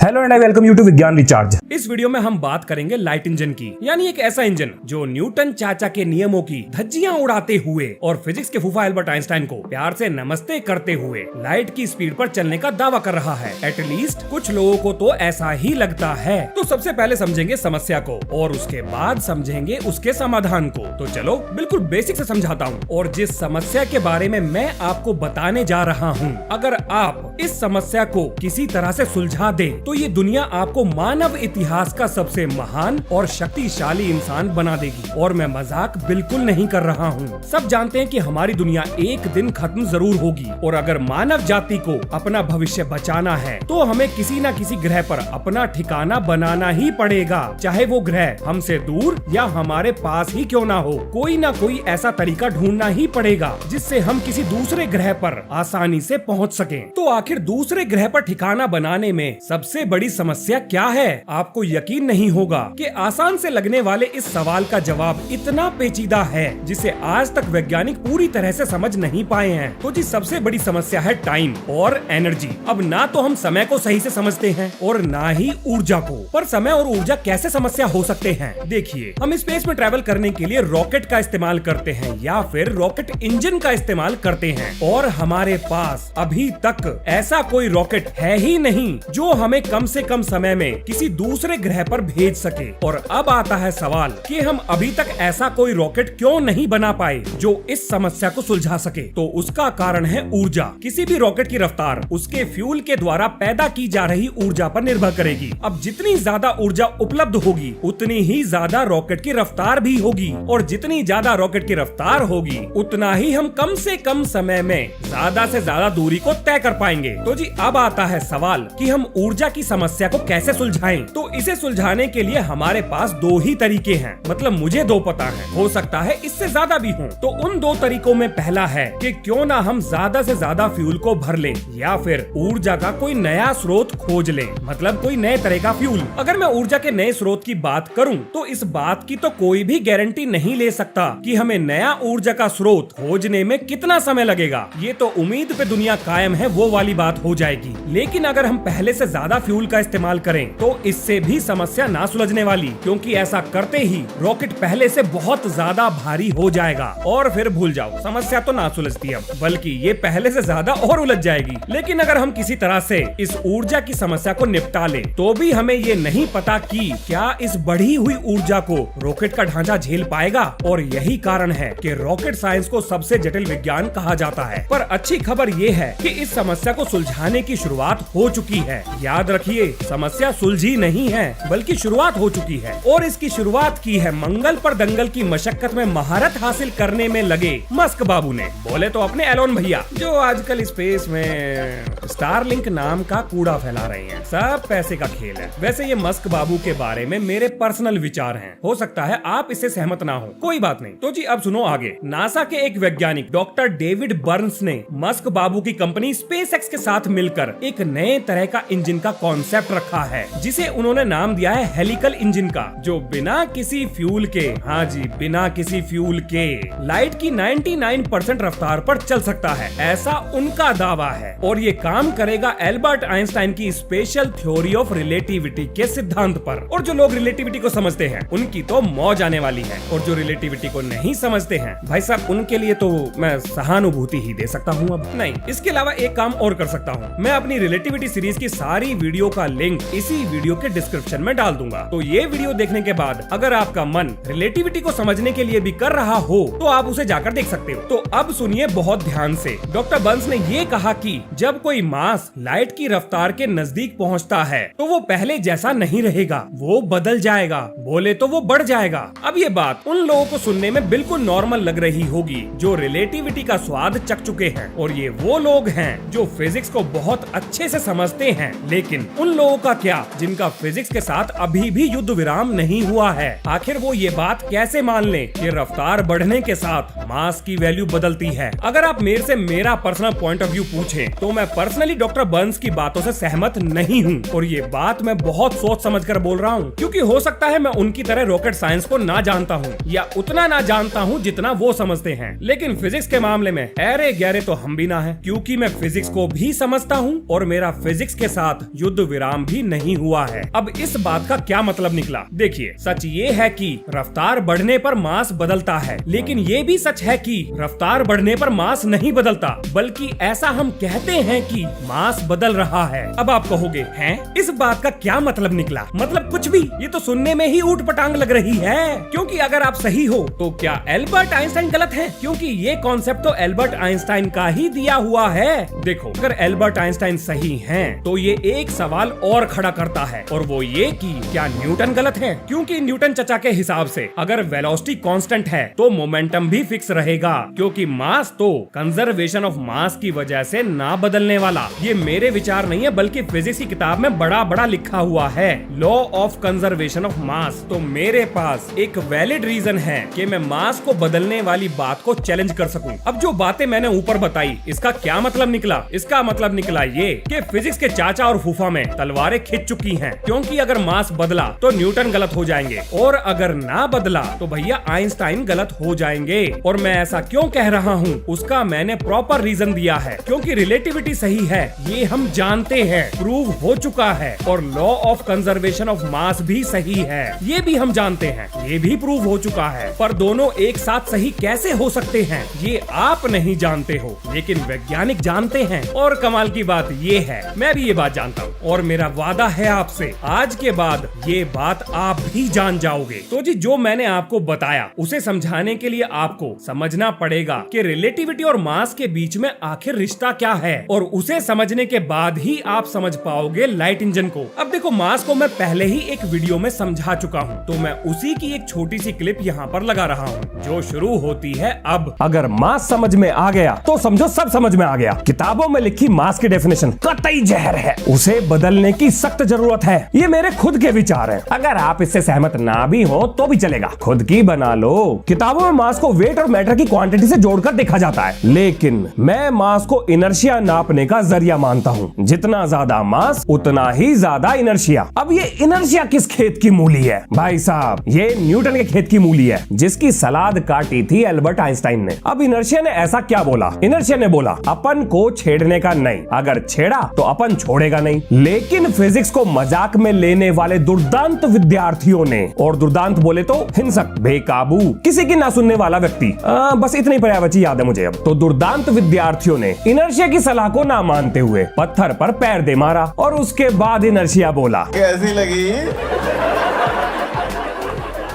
Hello and I welcome you to Vigyan recharge. इस video में हम बात करेंगे लाइट इंजन की, यानी एक ऐसा इंजन जो न्यूटन चाचा के नियमों की धज्जियां उड़ाते हुए और फिजिक्स के फूफा एल्बर्ट आइंस्टाइन को प्यार से नमस्ते करते हुए लाइट की स्पीड पर चलने का दावा कर रहा है। एटलीस्ट कुछ लोगों को तो ऐसा ही लगता है। तो सबसे पहले समझेंगे समस्या को और उसके बाद समझेंगे उसके समाधान को। तो चलो बिल्कुल बेसिक से समझाता हूँ। और जिस समस्या के बारे में मैं आपको बताने जा रहा हूँ, अगर आप इस समस्या को किसी तरह से सुलझा दे तो ये दुनिया आपको मानव इतिहास का सबसे महान और शक्तिशाली इंसान बना देगी। और मैं मजाक बिल्कुल नहीं कर रहा हूँ। सब जानते हैं कि हमारी दुनिया एक दिन खत्म जरूर होगी और अगर मानव जाति को अपना भविष्य बचाना है तो हमें किसी न किसी ग्रह पर अपना ठिकाना बनाना ही पड़ेगा। चाहे वो ग्रह हमसे दूर या हमारे पास ही क्यों ना हो, कोई ना कोई ऐसा तरीका ढूंढना ही पड़ेगा जिससे हम किसी दूसरे ग्रह पर आसानी से पहुँच सकें। तो आखिर दूसरे ग्रह पर ठिकाना बनाने में सबसे बड़ी समस्या क्या है? आपको यकीन नहीं होगा कि आसान से लगने वाले इस सवाल का जवाब इतना पेचीदा है जिसे आज तक वैज्ञानिक पूरी तरह से समझ नहीं पाए हैं। तो जी सबसे बड़ी समस्या है टाइम और एनर्जी। अब ना तो हम समय को सही से समझते हैं और ना ही ऊर्जा को। पर समय और ऊर्जा कैसे समस्या हो सकते हैं? देखिए, हम स्पेस में ट्रैवल करने के लिए रॉकेट का इस्तेमाल करते हैं या फिर रॉकेट इंजन का इस्तेमाल करते हैं और हमारे पास अभी तक ऐसा कोई रॉकेट है ही नहीं जो हमें कम से कम समय में किसी दूसरे ग्रह पर भेज सके। और अब आता है सवाल कि हम अभी तक ऐसा कोई रॉकेट क्यों नहीं बना पाए जो इस समस्या को सुलझा सके। तो उसका कारण है ऊर्जा। किसी भी रॉकेट की रफ्तार उसके फ्यूल के द्वारा पैदा की जा रही ऊर्जा पर निर्भर करेगी। अब जितनी ज्यादा ऊर्जा उपलब्ध होगी उतनी ही ज्यादा रॉकेट की रफ्तार भी होगी और जितनी ज्यादा रॉकेट की रफ्तार होगी उतना ही हम कम से कम समय में ज्यादा से ज्यादा दूरी को तय कर पाएंगे। तो जी अब आता है सवाल कि हम ऊर्जा की समस्या को कैसे सुलझाएं। तो इसे सुलझाने के लिए हमारे पास दो ही तरीके हैं, मतलब मुझे दो पता है, हो सकता है इससे ज्यादा भी हो। तो उन दो तरीकों में पहला है कि क्यों ना हम ज्यादा से ज्यादा फ्यूल को भर लें या फिर ऊर्जा का कोई नया स्रोत खोज लें, मतलब कोई नए तरह का फ्यूल। अगर मैं ऊर्जा के नए स्रोत की बात करूं तो इस बात की तो कोई भी गारंटी नहीं ले सकता कि हमें नया ऊर्जा का स्रोत खोजने में कितना समय लगेगा। ये तो उम्मीद पे दुनिया कायम है वो वाली बात हो जाएगी। लेकिन अगर हम पहले से ज्यादा फ्यूल का इस्तेमाल करें तो इससे भी समस्या ना सुलझने वाली, क्योंकि ऐसा करते ही रॉकेट पहले से बहुत ज्यादा भारी हो जाएगा और फिर भूल जाओ, समस्या तो ना सुलझती अब, बल्कि ये पहले से ज्यादा और उलझ जाएगी। लेकिन अगर हम किसी तरह से इस ऊर्जा की समस्या को निपटा लें तो भी हमें ये नहीं पता कि क्या इस बढ़ी हुई ऊर्जा को रॉकेट का ढांचा झेल पाएगा। और यही कारण है कि रॉकेट साइंस को सबसे जटिल विज्ञान कहा जाता है। पर अच्छी खबर ये है कि इस समस्या को सुलझाने की शुरुआत हो चुकी है। याद रखिए, समस्या सुलझी नहीं है बल्कि शुरुआत हो चुकी है और इसकी शुरुआत की है मंगल पर दंगल की मशक्कत में महारत हासिल करने में लगे मस्क बाबू ने। बोले तो अपने एलोन भैया, जो आजकल स्पेस में स्टारलिंक नाम का कूड़ा फैला रहे हैं। सब पैसे का खेल है। वैसे ये मस्क बाबू के बारे में मेरे पर्सनल विचार हैं, हो सकता है आप इससे सहमत ना हो, कोई बात नहीं। तो जी अब सुनो आगे। नासा के एक वैज्ञानिक डॉक्टर डेविड बर्न्स ने मस्क बाबू की कंपनी स्पेसएक्स के साथ मिलकर एक नए तरह का इंजन का कॉन्सेप्ट रखा है जिसे उन्होंने नाम दिया है हेलिकल इंजन का, जो बिना किसी फ्यूल के, हाँ जी बिना किसी फ्यूल के, लाइट की 99% रफ्तार पर चल सकता है, ऐसा उनका दावा है। और ये काम करेगा एल्बर्ट आइंस्टाइन की स्पेशल थ्योरी ऑफ रिलेटिविटी के सिद्धांत पर। और जो लोग रिलेटिविटी को समझते हैं उनकी तो मौज आने वाली है, और जो रिलेटिविटी को नहीं समझते हैं भाई साहब, उनके लिए तो मैं सहानुभूति ही दे सकता हूँ। अब नहीं, इसके अलावा एक काम और कर सकता हूँ, मैं अपनी रिलेटिविटी सीरीज की सारी वीडियो का लिंक इसी वीडियो के डिस्क्रिप्शन में डाल दूंगा। तो ये वीडियो देखने के बाद अगर आपका मन रिलेटिविटी को समझने के लिए भी कर रहा हो तो आप उसे जाकर देख सकते हो। तो अब सुनिए बहुत ध्यान से। डॉक्टर बर्न्स ने ये कहा कि जब कोई मास लाइट की रफ्तार के नजदीक पहुंचता है तो वो पहले जैसा नहीं रहेगा, वो बदल जाएगा, बोले तो वो बढ़ जाएगा। अब ये बात उन लोगों को सुनने में बिल्कुल नॉर्मल लग रही होगी जो रिलेटिविटी का स्वाद चख चुके हैं, और ये वो लोग हैं जो फिजिक्स को बहुत अच्छे से समझते हैं। लेकिन उन लोगों का क्या जिनका फिजिक्स के साथ अभी भी युद्ध विराम नहीं हुआ है? आखिर वो ये बात कैसे मान लें कि रफ्तार बढ़ने के साथ मास की वैल्यू बदलती है? अगर आप मेरे से मेरा पर्सनल पॉइंट ऑफ व्यू पूछें तो मैं पर्सनल पर्सनली डॉक्टर बर्न्स की बातों से सहमत नहीं हूँ, और ये बात मैं बहुत सोच समझ कर बोल रहा हूँ, क्योंकि हो सकता है मैं उनकी तरह रॉकेट साइंस को ना जानता हूँ या उतना ना जानता हूँ जितना वो समझते हैं, लेकिन फिजिक्स के मामले में अरे गहरे तो हम भी ना है, क्योंकि मैं फिजिक्स को भी समझता हूँ और मेरा फिजिक्स के साथ युद्ध विराम भी नहीं हुआ है। अब इस बात का क्या मतलब निकला? देखिए, सच ये है कि रफ्तार बढ़ने पर मास बदलता है, लेकिन ये भी सच है कि रफ्तार बढ़ने पर मास नहीं बदलता, बल्कि ऐसा हम कहते हैं कि मास बदल रहा है। अब आप कहोगे, हैं? इस बात का क्या मतलब निकला? मतलब कुछ भी, ये तो सुनने में ही ऊट पटांग लग रही है। क्योंकि अगर आप सही हो तो क्या एल्बर्ट आइंस्टाइन गलत है? क्योंकि ये कॉन्सेप्ट तो एल्बर्ट आइंस्टाइन का ही दिया हुआ है। देखो, अगर एल्बर्ट आइंस्टाइन सही हैं, तो ये एक सवाल और खड़ा करता है, और वो ये कि क्या न्यूटन गलत है? क्योंकि न्यूटन चचा के हिसाब से अगर वेलोसिटी कांस्टेंट है तो मोमेंटम भी फिक्स रहेगा, क्योंकि मास तो कंजर्वेशन ऑफ मास की वजह से ना बदलने वाला। ये मेरे विचार नहीं है, बल्कि फिजिक्स की किताब में बड़ा बड़ा लिखा हुआ है, law of conservation of mass. तो मेरे पास एक वैलिड रीजन है कि मैं मास को बदलने वाली बात को चैलेंज कर सकूं। अब जो बातें मैंने ऊपर बताई, इसका क्या मतलब निकला? इसका मतलब निकला ये कि फिजिक्स के चाचा और फूफा में तलवारें खिंच चुकी हैं, क्योंकि अगर मास बदला तो न्यूटन गलत हो जाएंगे, और अगर ना बदला तो भैया आइंस्टाइन गलत हो जाएंगे। और मैं ऐसा क्यों कह रहा हूँ, उसका मैंने प्रॉपर रीजन दिया है, क्योंकि रिलेटिविटी सही है, ये हम जानते हैं, प्रूव हो चुका है, और law of conservation of mass भी सही है, ये भी हम जानते हैं, ये भी प्रूव हो चुका है। पर दोनों एक साथ सही कैसे हो सकते हैं, ये आप नहीं जानते हो, लेकिन वैज्ञानिक जानते हैं। और कमाल की बात ये है, मैं भी ये बात जानता हूँ, और मेरा वादा है आपसे, आज के बाद ये बात आप भी जान जाओगे। तो जी, जो मैंने आपको बताया उसे समझाने के लिए आपको समझना पड़ेगा कि रिलेटिविटी और मास के बीच में आखिर रिश्ता क्या है, और उसे समझने के बाद ही आप समझ पाओगे लाइट इंजन को। अब देखो, मास को मैं पहले ही एक वीडियो में समझा चुका हूँ, तो मैं उसी की एक छोटी सी क्लिप यहाँ पर लगा रहा हूँ, जो शुरू होती है अब। अगर मास समझ में आ गया तो समझो सब समझ में आ गया। किताबों में लिखी मास की डेफिनेशन कतई जहर है, उसे बदलने की सख्त जरूरत है। ये मेरे खुद के विचार हैं। अगर आप इससे सहमत ना भी हो तो भी चलेगा, खुद की बना लो। किताबों में मास को वेट और मैटर की क्वांटिटी से जोड़कर देखा जाता है, लेकिन मैं मास को इनर्शिया नापने का जरिया मानता हूँ। जितना ज्यादा मास उतना ही ज्यादा इनर्शिया। अब ये इनर्शिया किस खेत की मूली है भाई साहब? ये न्यूटन के खेत की मूली है, जिसकी सलाद काटी थी एल्बर्ट आइंस्टाइन ने। अब इनर्शिया ने ऐसा क्या बोला? इनर्शिया ने बोला, अपन को छेड़ने का नहीं, अगर छेड़ा तो अपन छोड़ेगा नहीं। लेकिन फिजिक्स को मजाक में लेने वाले दुर्दांत विद्यार्थियों ने, और दुर्दांत बोले तो हिंसक, बेकाबू, किसी की ना सुनने वाला व्यक्ति, बस इतनी पर्यायवाची याद है मुझे अब। तो दुर्दांत विद्यार्थियों ने इनर्शिया की सलाह को ना मानते हुए पत्थर पर पैर दे मारा, और उसके बाद इनर्शिया बोला, कैसी लगी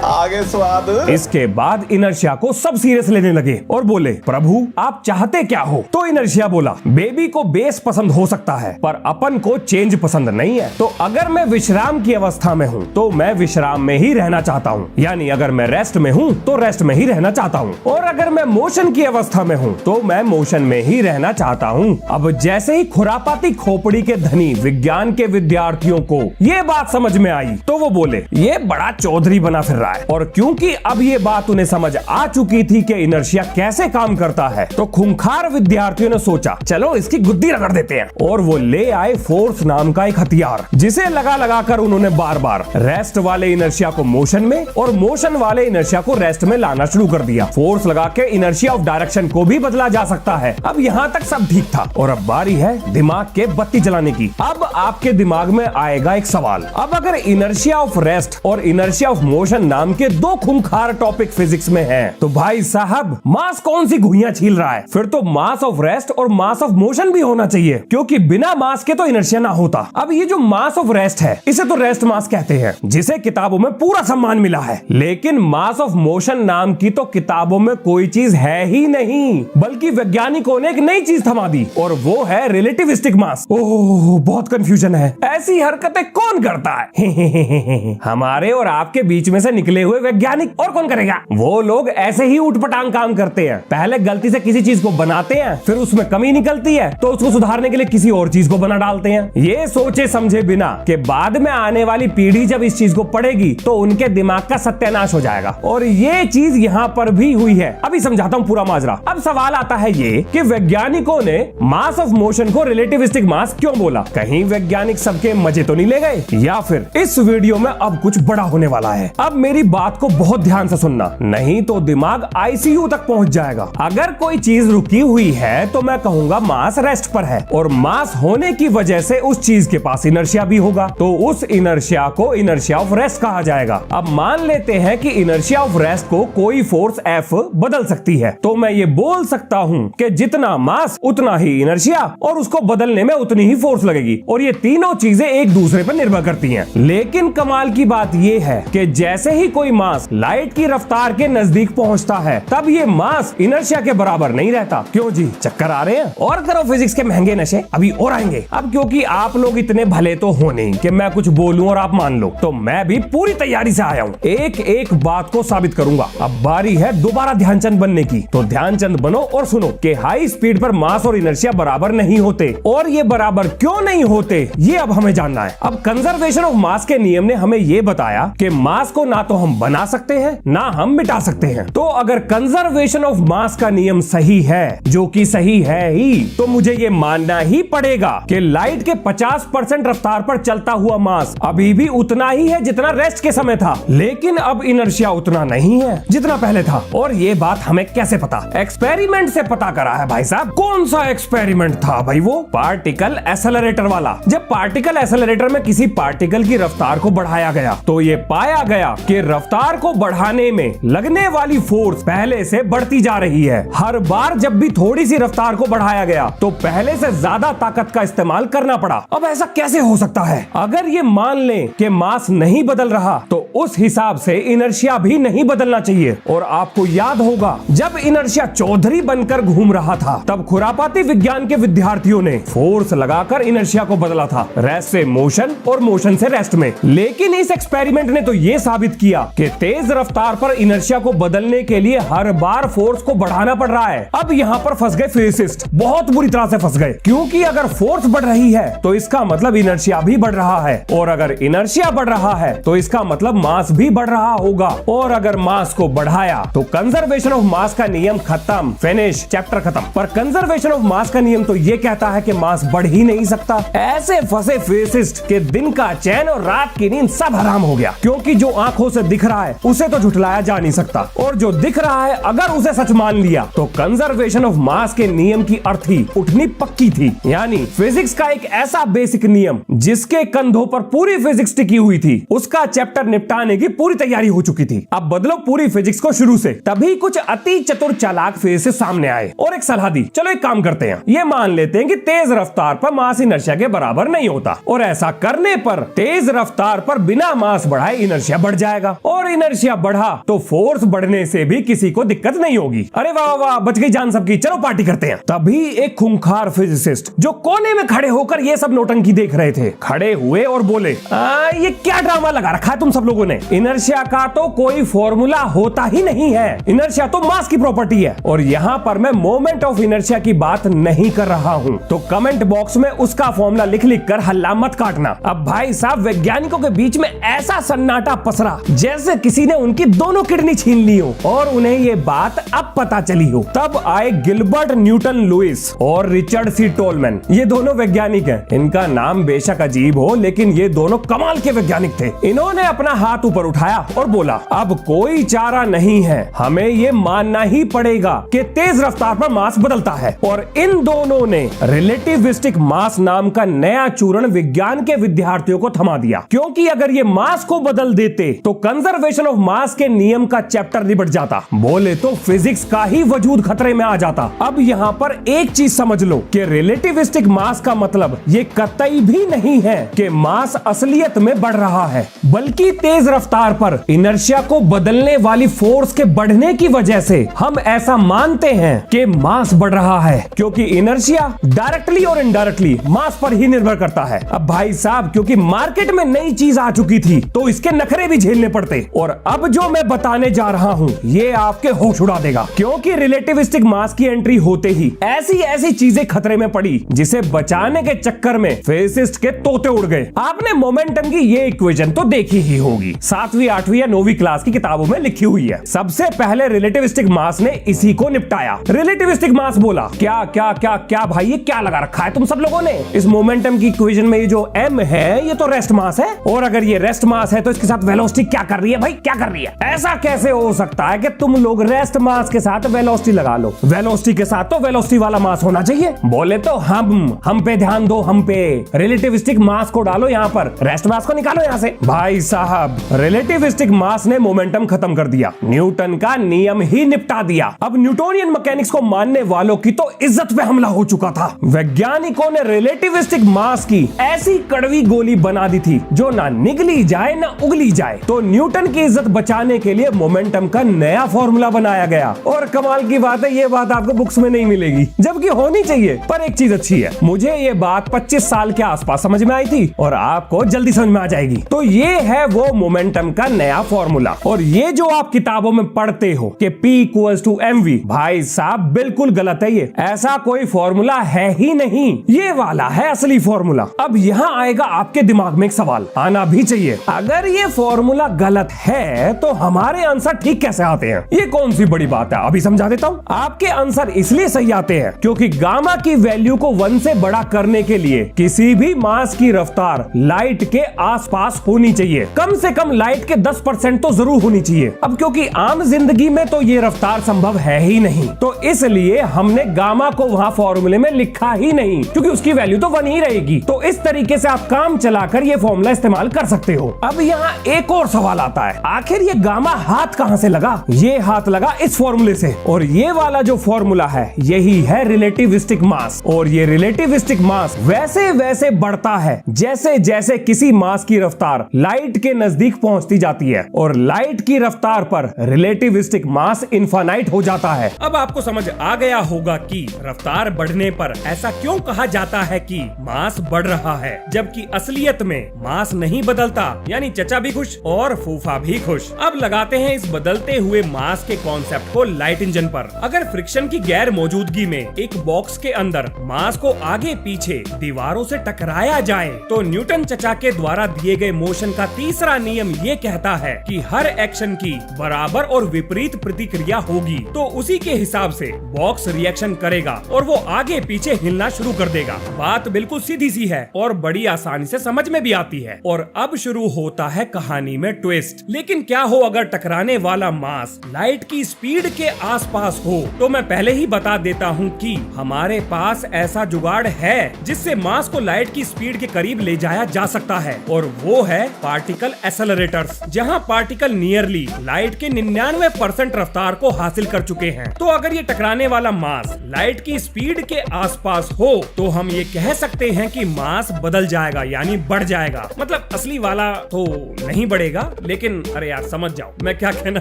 आगे स्वाद? इसके बाद इनर्शिया को सब सीरियस लेने लगे और बोले, प्रभु आप चाहते क्या हो? तो इनर्शिया बोला, बेबी को बेस पसंद हो सकता है, पर अपन को चेंज पसंद नहीं है। तो अगर मैं विश्राम की अवस्था में हूँ तो मैं विश्राम में ही रहना चाहता हूँ, यानी अगर मैं रेस्ट में हूँ तो रेस्ट में ही रहना चाहता हूँ, और अगर मैं मोशन की अवस्था में हूँ तो मैं मोशन में ही रहना चाहता हूँ। अब जैसे ही खुरापाती खोपड़ी के धनी विज्ञान के विद्यार्थियों को ये बात समझ में आई, तो वो बोले, ये बड़ा चौधरी बना फिर रहा है। और क्योंकि अब ये बात उन्हें समझ आ चुकी थी कि इनर्शिया कैसे काम करता है, तो खूंखार विद्यार्थियों ने सोचा, चलो इसकी गुद्दी रगड़ देते हैं। और वो ले आए फोर्स नाम का एक हथियार, जिसे लगा लगा कर उन्होंने बार बार रेस्ट वाले इनर्शिया को मोशन में और मोशन वाले इनर्शिया को रेस्ट में लाना शुरू कर दिया। फोर्स लगा के इनर्शिया ऑफ डायरेक्शन को भी बदला जा सकता है। अब यहाँ तक सब ठीक था, और अब बारी है दिमाग के बत्ती जलाने की। अब आपके दिमाग में आएगा एक सवाल, अब अगर इनर्शिया ऑफ रेस्ट और इनर्शिया ऑफ मोशन नाम के दो खूंखार टॉपिक फिजिक्स में हैं, तो भाई साहब मास कौन सी घुइयां छील रहा है? फिर तो मास ऑफ रेस्ट और मास ऑफ मोशन भी होना चाहिए, क्योंकि बिना मास के तो इनर्शिया ना होता। अब ये जो मास ऑफ रेस्ट है, इसे तो रेस्ट मास कहते हैं, जिसे किताबों में पूरा सम्मान मिला है। लेकिन मास ऑफ मोशन नाम की तो किताबों में कोई चीज है ही नहीं, बल्कि वैज्ञानिकों ने एक नई चीज थमा दी, और वो है रिलेटिविस्टिक मास। ओह, बहुत कंफ्यूजन है। ऐसी हरकतें कौन करता है? हमारे और आपके बीच में से निकले निकले हुए वैज्ञानिक, और कौन करेगा? वो लोग ऐसे ही उठपटांग काम करते हैं। पहले गलती से किसी चीज को बनाते हैं, फिर उसमें कमी निकलती है तो उसको सुधारने के लिए किसी और चीज को बना डालते हैं, ये सोचे समझे बिना कि बाद में आने वाली पीढ़ी जब इस चीज को पढ़ेगी तो उनके दिमाग का सत्यानाश हो जाएगा। और ये चीज यहाँ पर भी हुई है। अभी समझाता हूँ पूरा माजरा। अब सवाल आता है ये कि वैज्ञानिकों ने मास ऑफ मोशन को रिलेटिविस्टिक मास क्यों बोला? कहीं वैज्ञानिक सबके मजे तो नहीं ले गए? या फिर इस वीडियो में अब कुछ बड़ा होने वाला है। अब मेरी बात को बहुत ध्यान से सुनना, नहीं तो दिमाग आईसीयू तक पहुंच जाएगा। अगर कोई चीज रुकी हुई है तो मैं कहूंगा मास रेस्ट पर है, और मास होने की वजह से उस चीज के पास इनर्शिया भी होगा, तो उस इनर्शिया को इनर्शिया ऑफ रेस्ट कहा जाएगा। अब मान लेते हैं कि इनर्शिया ऑफ रेस्ट को कोई फोर्स F बदल सकती है, तो मैं ये बोल सकता हूं कि जितना मास उतना ही इनर्शिया, और उसको बदलने में उतनी ही फोर्स लगेगी, और ये तीनों चीजें एक दूसरे पर निर्भर करती हैं। लेकिन कमाल की बात ये है कि जैसे ही कोई मास लाइट की रफ्तार के नजदीक पहुंचता है तब ये मास इनर्शिया के बराबर नहीं रहता। क्यों जी, चक्कर आ रहे हैं? और करो फिजिक्स के महंगे नशे, अभी और आएंगे। अब क्योंकि आप लोग इतने भले तो हो नहीं कि मैं कुछ बोलूं और आप मान लो, तो मैं भी पूरी तैयारी से आया हूँ। एक एक बात को साबित करूंगा। अब बारी है दोबारा ध्यानचंद बनने की, तो ध्यानचंद बनो और सुनो कि हाई स्पीड पर मास और इनर्शिया बराबर नहीं होते, और ये बराबर क्यों नहीं होते ये अब हमें जानना है। अब कंजर्वेशन ऑफ मास के नियम ने हमें ये बताया कि मास को ना तो हम बना सकते हैं ना हम मिटा सकते हैं। तो अगर कंजर्वेशन ऑफ मास का नियम सही है, जो कि सही है ही, तो मुझे ये मानना ही पड़ेगा कि लाइट के 50% रफ्तार पर चलता हुआ मास अभी भी उतना ही है जितना रेस्ट के समय था, लेकिन अब इनर्शिया उतना नहीं है जितना पहले था। और ये बात हमें कैसे पता? एक्सपेरिमेंट से पता करा है भाई साहब। कौन सा एक्सपेरिमेंट था भाई? वो पार्टिकल एक्सेलरेटर वाला। जब पार्टिकल एक्सेलरेटर में किसी पार्टिकल की रफ्तार को बढ़ाया गया तो ये पाया गया कि रफ्तार को बढ़ाने में लगने वाली फोर्स पहले से बढ़ती जा रही है। हर बार जब भी थोड़ी सी रफ्तार को बढ़ाया गया तो पहले से ज्यादा ताकत का इस्तेमाल करना पड़ा। अब ऐसा कैसे हो सकता है? अगर ये मान लें कि मास नहीं बदल रहा तो उस हिसाब से इनर्शिया भी नहीं बदलना चाहिए। और आपको याद होगा जब इनर्शिया चौधरी बनकर घूम रहा था तब खुरापाती विज्ञान के विद्यार्थियों ने फोर्स लगाकर इनर्शिया को बदला था, रेस्ट से मोशन और मोशन से रेस्ट में। लेकिन इस एक्सपेरिमेंट ने तो यह साबित किया कि तेज रफ्तार पर इनर्शिया को बदलने के लिए हर बार फोर्स को बढ़ाना पड़ रहा है। अब यहाँ पर फंस गए फिजिसिस्ट, बहुत बुरी तरह से फंस गए, क्योंकि अगर फोर्स बढ़ रही है तो इसका मतलब इनर्शिया भी बढ़ रहा है, और अगर इनर्शिया बढ़ रहा है तो इसका मतलब मास भी बढ़ रहा होगा, और अगर मास को बढ़ाया तो कंजर्वेशन ऑफ मास का नियम खत्म, फिनिश, चैप्टर खत्म। पर कंजर्वेशन ऑफ मास का नियम तो ये कहता है कि मास बढ़ ही नहीं सकता। ऐसे फंसे फिजिसिस्ट के दिन का चैन और रात की नींद सब हराम हो गया, क्योंकि जो आंखों से दिख रहा है उसे तो झुठलाया जा नहीं सकता, और जो दिख रहा है अगर उसे सच मान लिया तो कंजर्वेशन ऑफ मास के नियम की अर्थी उठनी पक्की थी। यानी फिजिक्स का एक ऐसा बेसिक नियम जिसके कंधों पर पूरी फिजिक्स टिकी हुई थी, उसका चैप्टर निपटाने की पूरी तैयारी हो चुकी थी। अब बदलो पूरी फिजिक्स को शुरू से। तभी कुछ अति चतुर चालाक फिजिसिस्ट सामने आए और एक सलाह दी, चलो एक काम करते हैं, ये मान लेते हैं कि तेज रफ्तार पर मास इनर्शिया के बराबर नहीं होता, और ऐसा करने पर तेज रफ्तार पर बिना मास बढ़ाए इनर्शिया बढ़ जाएगा, और इनर्शिया बढ़ा तो फोर्स बढ़ने से भी किसी को दिक्कत नहीं होगी। अरे वाह वाह, बच गई जान सबकी, चलो पार्टी करते हैं। तभी एक खूंखार फिजिसिस्ट जो कोने में खड़े होकर ये सब नौटंकी देख रहे थे, खड़े हुए और बोले, ये क्या ड्रामा लगा रखा है तुम सब लोगों ने? इनर्शिया का तो कोई फॉर्मूला होता ही नहीं है, इनर्शिया तो मास की प्रॉपर्टी है, और यहाँ पर मैं मोमेंट ऑफ इनर्शिया की बात नहीं कर रहा हूँ। तो कमेंट बॉक्स में उसका फॉर्मूला लिख लिख कर हल्ला मत काटना। अब भाई साहब वैज्ञानिकों के बीच में ऐसा सन्नाटा पसरा जैसे किसी ने उनकी दोनों किडनी छीन ली हो, और उन्हें ये बात अब पता चली हो। तब आए गिलबर्ट न्यूटन लुइस और रिचर्ड सी टोलमैन। ये दोनों वैज्ञानिक हैं, इनका नाम बेशक अजीब हो लेकिन ये दोनों कमाल के वैज्ञानिक थे। इन्होंने अपना हाथ ऊपर उठाया और बोला, अब कोई चारा नहीं है, हमें ये मानना ही पड़ेगा कि तेज रफ्तार पर मास बदलता है। और इन दोनों ने रिलेटिविस्टिक मास नाम का नया चूर्ण विज्ञान के विद्यार्थियों को थमा दिया, क्योंकि अगर ये मास को बदल देते तो कंजर्वेशन ऑफ मास के नियम का चैप्टर निपट जाता, बोले तो फिजिक्स का ही वजूद खतरे में आ जाता। अब यहाँ पर एक चीज समझ लो कि रिलेटिविस्टिक मास का मतलब ये कतई भी नहीं है कि मास असलियत में बढ़ रहा है, बल्कि तेज रफ्तार पर इनर्शिया को बदलने वाली फोर्स के बढ़ने की वजह से हम ऐसा मानते हैं कि मास बढ़ रहा है, क्योंकि इनर्शिया डायरेक्टली और इनडायरेक्टली मास पर ही निर्भर करता है। अब भाई साहब क्योंकि मार्केट में नई चीज आ चुकी थी तो इसके नखरे भी झेलने पड़ते। और अब जो मैं बताने जा रहा हूँ ये आपके होश उड़ा देगा, क्योंकि रिलेटिविस्टिक मास की एंट्री होते ही ऐसी ऐसी चीजें खतरे में पड़ी जिसे बचाने के चक्कर में फिजिसिस्ट के तोते उड़ गए। आपने मोमेंटम की ये इक्वेशन तो देखी ही होगी, 7वीं 8वीं या 9वीं क्लास की किताबों में लिखी हुई है। सबसे पहले रिलेटिविस्टिक मास ने इसी को निपटाया। रिलेटिविस्टिक मास बोला क्या क्या क्या क्या भाई, ये क्या लगा रखा है तुम सब लोगों ने? इस मोमेंटम की इक्वेशन में ये जो m है ये तो रेस्ट मास है, और अगर ये रेस्ट मास है तो इसके साथ वेलोसिटी क्या कर रही है भाई, क्या कर रही है? ऐसा कैसे हो सकता है कि तुम लोग रेस्ट मास के साथ वेलोसिटी लगा लो? वेलोसिटी के साथ तो वेलोसिटी वाला मास होना चाहिए। बोले तो हम पे ध्यान दो, हम पे रिलेटिविस्टिक मास को डालो यहाँ पर, रेस्ट मास को निकालो यहाँ से। भाई साहब रिलेटिविस्टिक मास ने मोमेंटम खत्म कर दिया, न्यूटन का नियम ही निपटा दिया। अब न्यूटोनियन मैकेनिक्स को मानने वालों की तो इज्जत पे हमला हो चुका था। वैज्ञानिकों ने रिलेटिविस्टिक मास की ऐसी कड़वी गोली बना दी थी जो ना निगली जाए ना उगली जाए। तो न्यूटन की इज्जत बचाने के लिए मोमेंटम का नया फॉर्मूला बनाया गया। और कमाल की बात है, ये बात आपको बुक्स में नहीं मिलेगी, जबकि होनी चाहिए। पर एक चीज अच्छी है, मुझे ये बात 25 साल के आसपास समझ में आई थी और आपको जल्दी समझ में आ जाएगी। तो ये है वो मोमेंटम का नया फॉर्मूला। और ये जो आप किताबों में पढ़ते हो कि P = mv, भाई साहब बिल्कुल गलत है। ये ऐसा कोई फॉर्मूला है ही नहीं, ये वाला है असली फॉर्मूला। अब यहाँ आएगा आपके दिमाग में एक सवाल, आना भी चाहिए, अगर ये फॉर्मूला गलत है तो हमारे आंसर ठीक कैसे आते हैं? ये कौन सी बड़ी बात है, अभी समझा देता हूँ। आपके आंसर इसलिए सही आते हैं क्योंकि गामा की वैल्यू को 1 से बड़ा करने के लिए किसी भी मास की रफ्तार लाइट के आसपास होनी चाहिए, कम से कम लाइट के 10% तो जरूर होनी चाहिए। अब क्योंकि आम जिंदगी में तो ये रफ्तार संभव है ही नहीं, तो इसलिए हमने गामा को वहां फॉर्मूले में लिखा ही नहीं, क्योंकि उसकी वैल्यू तो 1 ही रहेगी। तो इस तरीके से आप काम चलाकर ये फॉर्मूला इस्तेमाल कर सकते हो। अब यहाँ एक और सवाल आता है, आखिर ये गामा हाथ कहां से लगा? ये हाथ लगा इस फॉर्मूले से, और ये वाला जो फॉर्मूला है यही है रिलेटिविस्टिक मास। और ये रिलेटिविस्टिक मास वैसे वैसे बढ़ता है जैसे जैसे किसी मास की रफ्तार लाइट के नजदीक पहुंचती जाती है, और लाइट की रफ्तार पर रिलेटिविस्टिक मास इनफाइनाइट हो जाता है। अब आपको समझ आ गया होगा कि रफ्तार बढ़ने पर ऐसा क्यों कहा जाता है कि मास बढ़ रहा है, जबकि असलियत में मास नहीं बदलता। यानी चचा भी खुश और फूफा भी खुश। अब लगाते हैं इस बदलते हुए मास के कॉन्सेप्ट को लाइट इंजन पर। अगर फ्रिक्शन की गैर मौजूदगी में एक बॉक्स के अंदर मास को आगे पीछे दीवारों से टकराया जाए तो न्यूटन चचा के द्वारा दिए गए मोशन का तीसरा नियम ये कहता है कि हर एक्शन की बराबर और विपरीत प्रतिक्रिया होगी। तो उसी के हिसाब से बॉक्स रिएक्शन करेगा और वो आगे पीछे हिलना शुरू कर देगा। बात बिल्कुल सीधी सी है और बड़ी आसानी से समझ में भी आती है। और अब शुरू होता है कहानी में ट्विस्ट। लेकिन क्या हो अगर टकराने वाला मास लाइट की स्पीड के आसपास हो? तो मैं पहले ही बता देता हूँ कि हमारे पास ऐसा जुगाड़ है जिससे मास को लाइट की स्पीड के करीब ले जाया जा सकता है, और वो है पार्टिकल एक्सेलरेटर्स, जहाँ पार्टिकल नियरली लाइट के 99% रफ्तार को हासिल कर चुके हैं। तो अगर ये टकराने वाला मास लाइट की स्पीड के आसपास हो तो हम ये कह सकते हैं कि मास बदल जाएगा, यानी बढ़ जाएगा। मतलब असली वाला तो नहीं बढ़ेगा, लेकिन अरे यार समझ जाओ मैं क्या कहना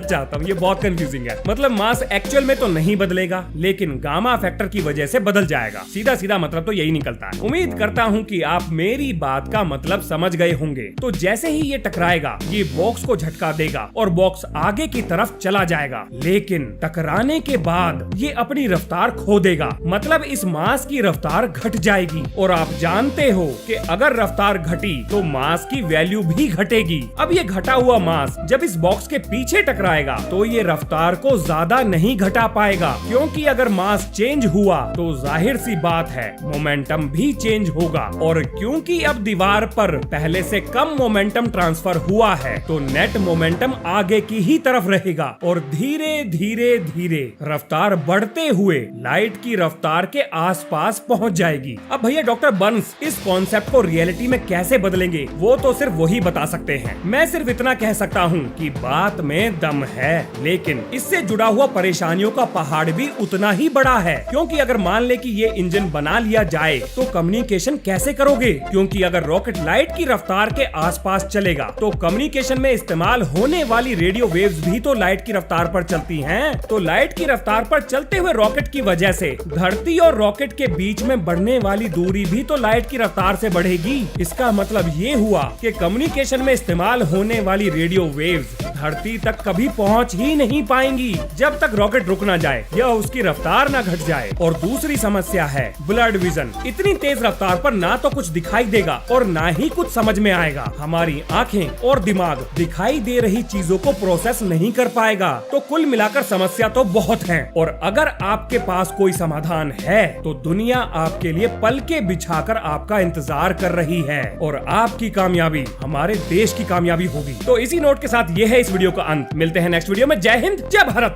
चाहता हूँ, ये बहुत कंफ्यूजिंग है। मतलब मास एक्चुअल में तो नहीं बदलेगा, लेकिन गामा फैक्टर की वजह से बदल जाएगा। सीधा सीधा मतलब तो यही निकलता है। उम्मीद करता हूँ कि आप मेरी बात का मतलब समझ गए होंगे। तो जैसे ही ये टकराएगा ये बॉक्स को झटका देगा और बॉक्स आगे की तरफ चला जाएगा, लेकिन टकराने के बाद ये अपनी रफ्तार खो देगा। मतलब इस मास की रफ्तार घट जाएगी, और आप जानते हो कि अगर रफ्तार घटी तो मास की वैल्यू भी घटेगी। अब ये घटा हुआ मास जब इस बॉक्स के पीछे टकराएगा तो ये रफ्तार को ज्यादा नहीं घटा पाएगा, क्योंकि अगर मास चेंज हुआ तो जाहिर सी बात है मोमेंटम भी चेंज होगा। और क्योंकि अब दीवार पर पहले से कम मोमेंटम ट्रांसफर हुआ है तो नेट मोमेंटम आगे की ही तरफ रहेगा, और धीरे धीरे धीरे रफ्तार बढ़ते हुए लाइट की रफ्तार के आसपास पहुंच जाएगी। अब भैया डॉक्टर बर्न्स इस कॉन्सेप्ट को रियलिटी में कैसे बदलेंगे वो तो सिर्फ वही बता सकते हैं। मैं सिर्फ इतना कह सकता हूँ कि बात में दम है, लेकिन इससे जुड़ा हुआ परेशानियों का पहाड़ भी उतना ही बड़ा है। क्योंकि अगर मान ले कि ये इंजन बना लिया जाए तो कम्युनिकेशन कैसे करोगे? क्योंकि अगर रॉकेट लाइट की रफ्तार के आसपास चलेगा तो कम्युनिकेशन में इस्तेमाल होने वाली रेडियो वेव्स भी तो लाइट की रफ्तार पर चलती हैं। तो लाइट की रफ्तार पर चलते हुए रॉकेट की वजह से धरती और रॉकेट के बीच में बढ़ने वाली दूरी भी तो लाइट की रफ्तार से बढ़ेगी। इसका मतलब ये हुआ कि कम्युनिकेशन में इस्तेमाल होने वाली रेडियो वेव्स धरती तक कभी पहुंच ही नहीं पाएंगी जब तक रॉकेट रुक ना जाए या उसकी रफ्तार ना घट जाए। और दूसरी समस्या है ब्लड विजन। इतनी तेज रफ्तार पर ना तो कुछ दिखाई देगा और ना ही कुछ समझ में आएगा। हमारी आंखें और दिमाग दिखाई दे रही चीजों को प्रोसेस नहीं कर पाएगा। तो कुल मिलाकर समस्या तो बहुत है, और अगर आपके पास कोई समाधान है तो दुनिया आपके लिए पलके बिछाकर आपका इंतजार कर रही है, और आपकी कामयाबी हमारे देश की कामयाबी होगी। तो इसी नोट के साथ ये है इस वीडियो का अंत। मिलते हैं नेक्स्ट वीडियो में। जय हिंद, जय भारत।